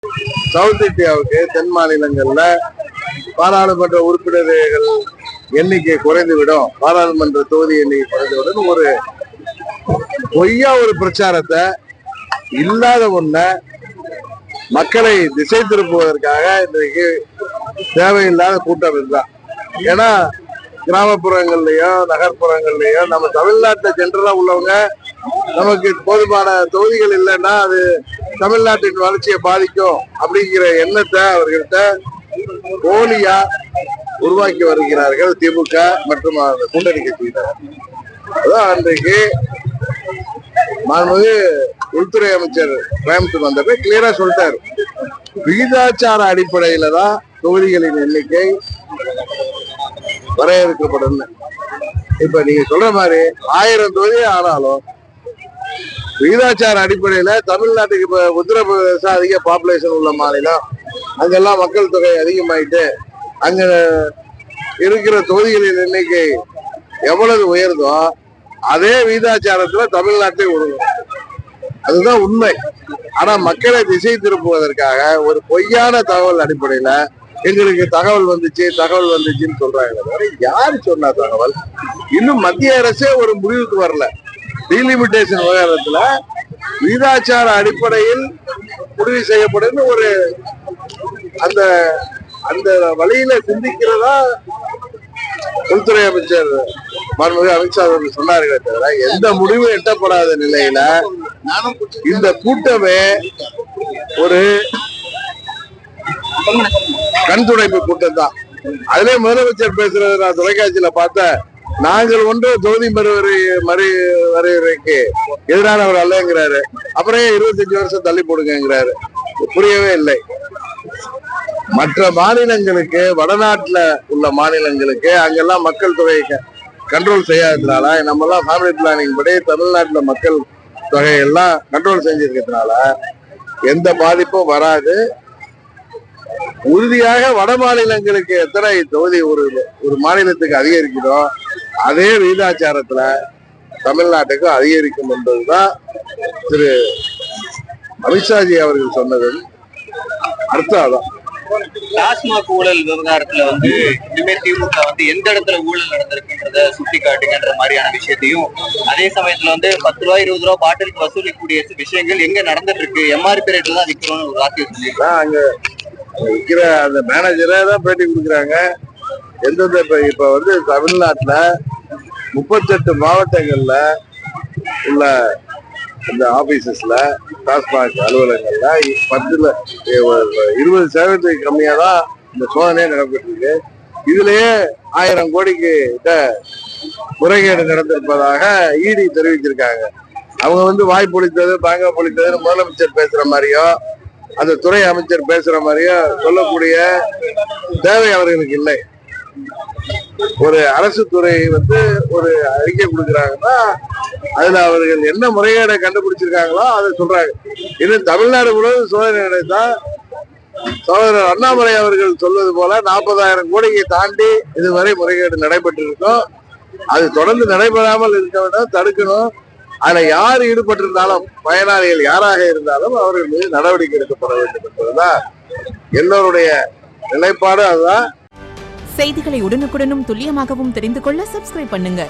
South இந்தியாவுக்கு தென் மாநிலங்கள்ல பாராளுமன்ற உறுப்பினர்கள் எண்ணிக்கை குறைந்துவிடும், பாராளுமன்ற தொகுதி எண்ணிக்கை குறைந்துவிடும் ஒரு பொய்யா ஒரு பிரச்சாரத்தை, இல்லாத ஒண்ண மக்களை திசை திருப்புவதற்காக இன்றைக்கு தேவையில்லாத கூட்டம் இதுதான். ஏன்னா கிராமப்புறங்கள்லயோ நகர்ப்புறங்கள்லயோ நம்ம தமிழ்நாட்டை ஜென்ரலா உள்ளவங்க நமக்கு போதுமான தொகுதிகள் இல்லைன்னா அது தமிழ்நாட்டின் வளர்ச்சியை பாதிக்கும் அப்படிங்கிற எண்ணத்தை அவர்கள்ட்ட போலியா உருவாக்கி வருகிறார்கள் திமுக மற்றும் கூட்டணி கட்சியினர். அதான் அன்றைக்கு மாண்புமிகு உள்துறை அமைச்சர் கோயம்புத்தூர் வந்தப்ப கிளியரா சொல்லிட்டாரு, விகிதாச்சார அடிப்படையில தான் தொகுதிகளின் எண்ணிக்கை வரையறுக்கப்படும். இப்ப நீங்க சொல்ற மாதிரி 1000 தொகுதி ஆனாலும் விகிதாச்சார அடிப்படையில தமிழ்நாட்டுக்கு இப்ப உத்தரப்பிரதேசம் அதிக பாப்புலேஷன் உள்ள மாநிலம், அங்கெல்லாம் மக்கள் தொகை அதிகமாயிட்டு அங்க இருக்கிற தொகுதிகளின் எண்ணிக்கை எவ்வளவு உயர்ந்தோ அதே விகிதாச்சாரத்துல தமிழ்நாட்டை உருவும். அதுதான் உண்மை. ஆனா மக்களை திசை திருப்புவதற்காக ஒரு பொய்யான தகவல் அடிப்படையில எங்களுக்கு தகவல் வந்துச்சுன்னு சொல்றாங்க. யாரு சொன்னா தகவல்? இன்னும் மத்திய அரசே ஒரு முடிவுக்கு வரல. டீலிமிட்டேஷன் விவகாரத்துல விகிதாச்சார அடிப்படையில் முடிவு செய்யப்படும் ஒரு அந்த அந்த வழியில சிந்திக்கிறதா உள்துறை அமைச்சர் மாண்புமிகு அமித்ஷா அவர்கள் சொன்னார்களே தவிர எந்த முடிவும் எட்டப்படாத நிலையில இந்த கூட்டமே ஒரு கண் துடைப்பு கூட்டம் தான். அதுலயே முதலமைச்சர் பேசுறது நான் தொலைக்காட்சியில பார்த்தேன். நாங்கள் ஒன்று தொகுதி மறுவரைக்கு எதிரானவர் அல்லங்கிறாரு. அப்புறம் 25 வருஷம் தள்ளி போடுங்கிறாரு. புரியவே இல்லை. மற்ற மாநிலங்களுக்கு, வடநாட்டுல உள்ள மாநிலங்களுக்கு அங்கெல்லாம் மக்கள் தொகையை கண்ட்ரோல் செய்யாததுனால, நம்ம எல்லாம் ஃபேமிலி பிளானிங் படி தமிழ்நாட்டுல மக்கள் தொகையெல்லாம் கண்ட்ரோல் செஞ்சிருக்கிறதுனால எந்த பாதிப்பும் வராது. உறுதியாக வட மாநிலங்களுக்கு எத்தனை தொகுதி ஒரு மாநிலத்துக்கு அதிகரிக்கிறோ அதே விகிதாச்சாரத்துல தமிழ்நாட்டுக்கு அதிகரிக்கும் என்பதுதான் திரு அமித்ஷாஜி அவர்கள் சொன்னது அர்த்தம். அதான் டாஸ்மாக் ஊழல் விவகாரத்துல இனிமே திமுக எந்த இடத்துல ஊழல் நடந்திருக்குன்றத சுட்டி காட்டுங்கன்ற மாதிரியான விஷயத்தையும், அதே சமயத்துல 10 ரூபாய் 20 ரூபாய் பாட்டிலுக்கு வசூலிக்கக்கூடிய விஷயங்கள் எங்க நடந்துட்டு இருக்கு, எம்ஆர்பி ரேட்ல தான் விற்கிறோம்னு ஒரு வார்த்தை சொல்லியிருக்காங்க. அங்க விற்கிற அந்த மேனேஜரே தான் பேட்டி கொடுக்குறாங்க. எந்தெந்த இப்ப தமிழ்நாட்டுல 38 மாவட்டங்கள்ல உள்ள இந்த ஆபீசஸ்ல டாஸ்மாக் அலுவலகங்கள்ல 20% கம்மியா தான் இந்த சோதனையே நடந்துட்டு இருக்கு. இதுலயே 1000 கோடிக்கு முறைகேடு நடந்திருப்பதாக இடி தெரிவிச்சிருக்காங்க. அவங்க வாய் பொழித்தது பாங்க பொழித்தது முதலமைச்சர் பேசுற மாதிரியோ அந்த துறை அமைச்சர் பேசுற மாதிரியோ சொல்லக்கூடிய தேவை அவர்களுக்கு இல்லை. ஒரு அரசு துறை ஒரு அறிக்கை கொடுக்குறாங்கன்னா அதுல அவர்கள் என்ன முறைகேடை கண்டுபிடிச்சிருக்காங்களோ அதை சொல்றாங்க. இன்னும் தமிழ்நாடு முழுவதும் சோதனை நடந்தா சகோதரர் அண்ணாமலை அவர்கள் சொல்வது போல 40,000 கோடியை தாண்டி இதுவரை முறைகேடு நடைபெற்றிருக்கும். அது தொடர்ந்து நடைபெறாமல் இருக்க வேண்டும், தடுக்கணும். அதுல யார் ஈடுபட்டிருந்தாலும், பயனாளிகள் யாராக இருந்தாலும் அவர்கள் மீது நடவடிக்கை எடுக்கப்பட வேண்டும் என்பதுதான் எல்லோருடைய நிலைப்பாடு. அதுதான். செய்திகளை உடனுக்குடனும் துல்லியமாகவும் தெரிந்து கொள்ள சப்ஸ்கிரைப் பண்ணுங்க.